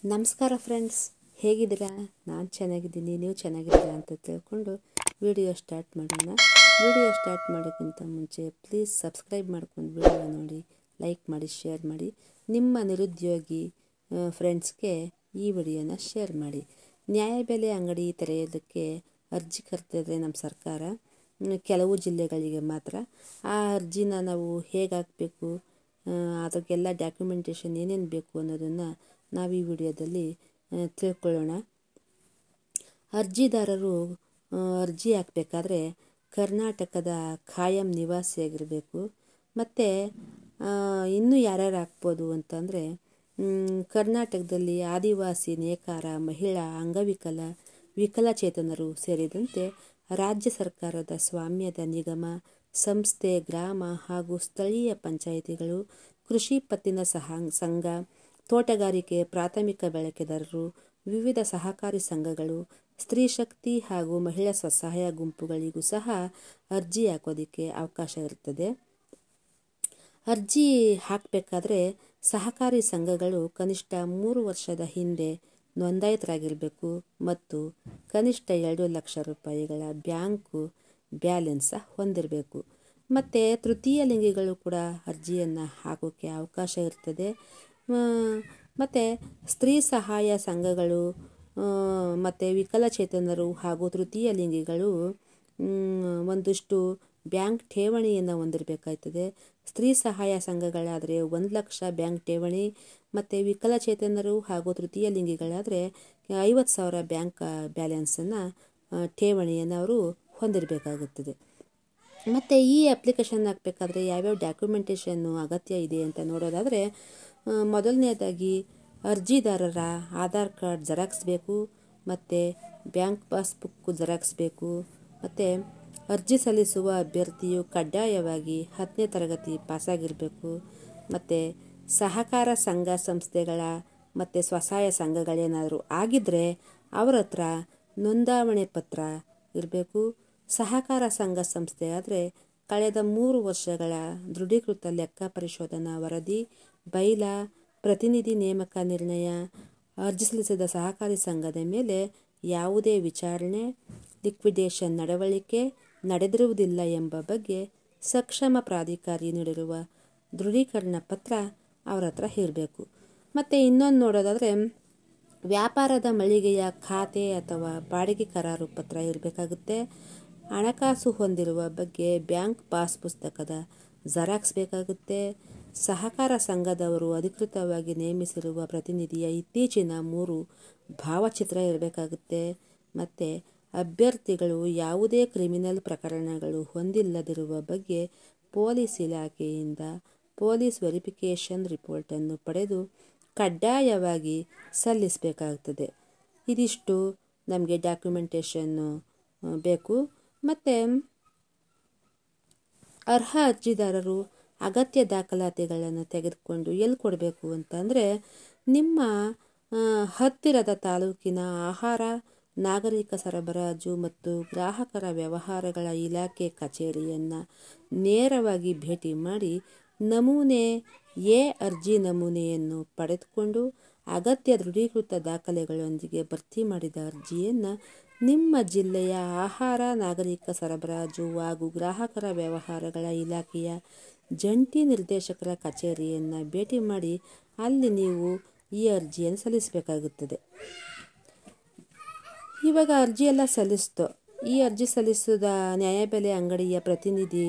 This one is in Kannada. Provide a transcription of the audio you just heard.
ನಮಸ್ಕಾರ ಫ್ರೆಂಡ್ಸ್, ಹೇಗಿದ್ದೀರಾ? ನಾನು ಚೆನ್ನಾಗಿದ್ದೀನಿ, ನೀವು ಚೆನ್ನಾಗಿದ್ದೀರಾ ಅಂತ ತಿಳ್ಕೊಂಡು ವಿಡಿಯೋ ಸ್ಟಾರ್ಟ್ ಮಾಡೋಣ. ವಿಡಿಯೋ ಸ್ಟಾರ್ಟ್ ಮಾಡೋಕ್ಕಿಂತ ಮುಂಚೆ ಪ್ಲೀಸ್ ಸಬ್ಸ್ಕ್ರೈಬ್ ಮಾಡ್ಕೊಂಡು ವಿಡಿಯೋ ನೋಡಿ, ಲೈಕ್ ಮಾಡಿ, ಶೇರ್ ಮಾಡಿ. ನಿಮ್ಮ ನಿರುದ್ಯೋಗಿ ಫ್ರೆಂಡ್ಸ್ಗೆ ಈ ವಿಡಿಯೋನ ಶೇರ್ ಮಾಡಿ. ನ್ಯಾಯಬೆಲೆ ಅಂಗಡಿ ತೆರೆಯೋದಕ್ಕೆ ಅರ್ಜಿ ಕರೆದಿದೆ ನಮ್ಮ ಸರ್ಕಾರ, ಕೆಲವು ಜಿಲ್ಲೆಗಳಿಗೆ ಮಾತ್ರ. ಆ ಅರ್ಜಿನ ನಾವು ಹೇಗೆ ಹಾಕಬೇಕು, ಅದಕ್ಕೆಲ್ಲ ಡಾಕ್ಯುಮೆಂಟೇಷನ್ ಏನೇನು ಬೇಕು ಅನ್ನೋದನ್ನು ನಾವು ಈ ವಿಡಿಯೋದಲ್ಲಿ ತಿಳ್ಕೊಳ್ಳೋಣ. ಅರ್ಜಿದಾರರು ಅರ್ಜಿ ಹಾಕಬೇಕಾದ್ರೆ ಕರ್ನಾಟಕದ ಖಾಯಂ ನಿವಾಸಿಯಾಗಿರಬೇಕು. ಮತ್ತು ಇನ್ನೂ ಯಾರ್ಯಾರು ಹಾಕ್ಬೋದು ಅಂತಂದರೆ, ಕರ್ನಾಟಕದಲ್ಲಿ ಆದಿವಾಸಿ, ನೇಕಾರ, ಮಹಿಳಾ, ಅಂಗವಿಕಲ, ವಿಕಲಚೇತನರು ಸೇರಿದಂತೆ ರಾಜ್ಯ ಸರ್ಕಾರದ ಸ್ವಾಮ್ಯದ ನಿಗಮ, ಸಂಸ್ಥೆ, ಗ್ರಾಮ ಹಾಗೂ ಸ್ಥಳೀಯ ಪಂಚಾಯಿತಿಗಳು, ಕೃಷಿ ಪತ್ತಿನ ಸಂಘ, ತೋಟಗಾರಿಕೆ ಪ್ರಾಥಮಿಕ ಬಳಕೆದಾರರು, ವಿವಿಧ ಸಹಕಾರಿ ಸಂಘಗಳು, ಸ್ತ್ರೀ ಶಕ್ತಿ ಹಾಗೂ ಮಹಿಳಾ ಸ್ವಸಹಾಯ ಗುಂಪುಗಳಿಗೂ ಸಹ ಅರ್ಜಿ ಹಾಕೋದಕ್ಕೆ ಅವಕಾಶ ಇರುತ್ತದೆ. ಅರ್ಜಿ ಹಾಕಬೇಕಾದ್ರೆ ಸಹಕಾರಿ ಸಂಘಗಳು ಕನಿಷ್ಠ 3 ವರ್ಷದ ಹಿಂದೆ ನೋಂದಾಯಿತರಾಗಿರಬೇಕು ಮತ್ತು ಕನಿಷ್ಠ 2 ಲಕ್ಷ ರೂಪಾಯಿಗಳ ಬ್ಯಾಂಕು ಬ್ಯಾಲೆನ್ಸ್ ಹೊಂದಿರಬೇಕು. ಮತ್ತು ತೃತೀಯ ಲಿಂಗಿಗಳು ಕೂಡ ಅರ್ಜಿಯನ್ನು ಹಾಕೋಕ್ಕೆ ಅವಕಾಶ ಇರ್ತದೆ. ಮತ್ತು ಸ್ತ್ರೀ ಸಹಾಯ ಸಂಘಗಳು ಮತ್ತು ವಿಕಲಚೇತನರು ಹಾಗೂ ತೃತೀಯ ಲಿಂಗಿಗಳು ಒಂದಷ್ಟು ಬ್ಯಾಂಕ್ ಠೇವಣಿಯನ್ನು ಹೊಂದಿರಬೇಕಾಗ್ತದೆ. ಸ್ತ್ರೀ ಸಹಾಯ ಸಂಘಗಳಾದರೆ 1 ಲಕ್ಷ ಬ್ಯಾಂಕ್ ಠೇವಣಿ, ಮತ್ತು ವಿಕಲಚೇತನರು ಹಾಗೂ ತೃತೀಯ ಲಿಂಗಿಗಳಾದರೆ 50,000 ಬ್ಯಾಂಕ್ ಬ್ಯಾಲೆನ್ಸನ್ನು ಠೇವಣಿಯನ್ನು ಅವರು ಹೊಂದಿರಬೇಕಾಗುತ್ತದೆ. ಮತ್ತು ಈ ಅಪ್ಲಿಕೇಶನ್ ಹಾಕಬೇಕಾದ್ರೆ ಯಾವ್ಯಾವ ಡಾಕ್ಯುಮೆಂಟೇಷನ್ನು ಅಗತ್ಯ ಇದೆ ಅಂತ ನೋಡೋದಾದರೆ, ಮೊದಲನೇದಾಗಿ ಅರ್ಜಿದಾರರ ಆಧಾರ್ ಕಾರ್ಡ್ ಜೆರಾಕ್ಸ್ ಬೇಕು, ಮತ್ತು ಬ್ಯಾಂಕ್ ಪಾಸ್ಬುಕ್ ಜೆರಾಕ್ಸ್ ಬೇಕು. ಮತ್ತು ಅರ್ಜಿ ಸಲ್ಲಿಸುವ ಅಭ್ಯರ್ಥಿಯು ಕಡ್ಡಾಯವಾಗಿ 10ನೇ ತರಗತಿ ಪಾಸಾಗಿರಬೇಕು. ಮತ್ತು ಸಹಕಾರ ಸಂಘ ಸಂಸ್ಥೆಗಳ ಮತ್ತು ಸ್ವಸಹಾಯ ಸಂಘಗಳೇನಾದರೂ ಆಗಿದ್ದರೆ ಅವರ ಹತ್ರ ನೋಂದಾವಣೆ ಪತ್ರ ಇರಬೇಕು. ಸಹಕಾರ ಸಂಘ ಸಂಸ್ಥೆ ಆದರೆ ಕಳೆದ 3 ವರ್ಷಗಳ ದೃಢೀಕೃತ ಲೆಕ್ಕ ಪರಿಶೋಧನಾ ವರದಿ, ಬೈಲಾ, ಪ್ರತಿನಿಧಿ ನೇಮಕ ನಿರ್ಣಯ, ಅರ್ಜಿ ಸಲ್ಲಿಸಿದ ಸಹಕಾರಿ ಸಂಘದ ಮೇಲೆ ಯಾವುದೇ ವಿಚಾರಣೆ, ಲಿಕ್ವಿಡೇಷನ್ ನಡವಳಿಕೆ ನಡೆದಿರುವುದಿಲ್ಲ ಎಂಬ ಬಗ್ಗೆ ಸಕ್ಷಮ ಪ್ರಾಧಿಕಾರಿ ನೀಡಿರುವ ದೃಢೀಕರಣ ಪತ್ರ ಅವರ ಹತ್ರ ಇರಬೇಕು. ಮತ್ತು ಇನ್ನೊಂದು ನೋಡೋದಾದರೆ, ವ್ಯಾಪಾರದ ಮಳಿಗೆಯ ಖಾತೆ ಅಥವಾ ಬಾಡಿಗೆ ಕರಾರು ಪತ್ರ ಇರಬೇಕಾಗುತ್ತೆ. ಹಣಕಾಸು ಹೊಂದಿರುವ ಬಗ್ಗೆ ಬ್ಯಾಂಕ್ ಪಾಸ್ ಪುಸ್ತಕದ ಜೆರಾಕ್ಸ್ ಬೇಕಾಗುತ್ತೆ. ಸಹಕಾರ ಸಂಘದವರು ಅಧಿಕೃತವಾಗಿ ನೇಮಿಸಿರುವ ಪ್ರತಿನಿಧಿಯ ಇತ್ತೀಚಿನ 3 ಭಾವಚಿತ್ರ ಇರಬೇಕಾಗುತ್ತೆ. ಮತ್ತು ಅಭ್ಯರ್ಥಿಗಳು ಯಾವುದೇ ಕ್ರಿಮಿನಲ್ ಪ್ರಕರಣಗಳು ಹೊಂದಿಲ್ಲದಿರುವ ಬಗ್ಗೆ ಪೊಲೀಸ್ ಇಲಾಖೆಯಿಂದ ಪೊಲೀಸ್ ವೆರಿಫಿಕೇಷನ್ ರಿಪೋರ್ಟನ್ನು ಪಡೆದು ಕಡ್ಡಾಯವಾಗಿ ಸಲ್ಲಿಸಬೇಕಾಗುತ್ತದೆ. ಇದಿಷ್ಟು ನಮಗೆ ಡಾಕ್ಯುಮೆಂಟೇಷನ್ನು ಬೇಕು. ಮತ್ತು ಅರ್ಹ ಅರ್ಜಿದಾರರು ಅಗತ್ಯ ದಾಖಲಾತಿಗಳನ್ನು ತೆಗೆದುಕೊಂಡು ಎಲ್ಲಿ ಕೊಡಬೇಕು ಅಂತಂದರೆ, ನಿಮ್ಮ ಹತ್ತಿರದ ತಾಲೂಕಿನ ಆಹಾರ, ನಾಗರಿಕ ಸರಬರಾಜು ಮತ್ತು ಗ್ರಾಹಕರ ವ್ಯವಹಾರಗಳ ಇಲಾಖೆ ಕಚೇರಿಯನ್ನು ನೇರವಾಗಿ ಭೇಟಿ ಮಾಡಿ ನಮೂನೆ ಎ ಅರ್ಜಿ ನಮೂನೆಯನ್ನು ಪಡೆದುಕೊಂಡು ಅಗತ್ಯ ದೃಢೀಕೃತ ದಾಖಲೆಗಳೊಂದಿಗೆ ಭರ್ತಿ ಮಾಡಿದ ಅರ್ಜಿಯನ್ನು ನಿಮ್ಮ ಜಿಲ್ಲೆಯ ಆಹಾರ, ನಾಗರಿಕ ಸರಬರಾಜು ಹಾಗೂ ಗ್ರಾಹಕರ ವ್ಯವಹಾರಗಳ ಇಲಾಖೆಯ ಜಂಟಿ ನಿರ್ದೇಶಕರ ಕಚೇರಿಯನ್ನು ಭೇಟಿ ಮಾಡಿ ಅಲ್ಲಿ ನೀವು ಈ ಅರ್ಜಿಯನ್ನು ಸಲ್ಲಿಸಬೇಕಾಗುತ್ತದೆ. ಇವಾಗ ಅರ್ಜಿಯೆಲ್ಲ ಸಲ್ಲಿಸ್ತು. ಈ ಅರ್ಜಿ ಸಲ್ಲಿಸಿದ ನ್ಯಾಯಬೆಲೆ ಅಂಗಡಿಯ ಪ್ರತಿನಿಧಿಗೆ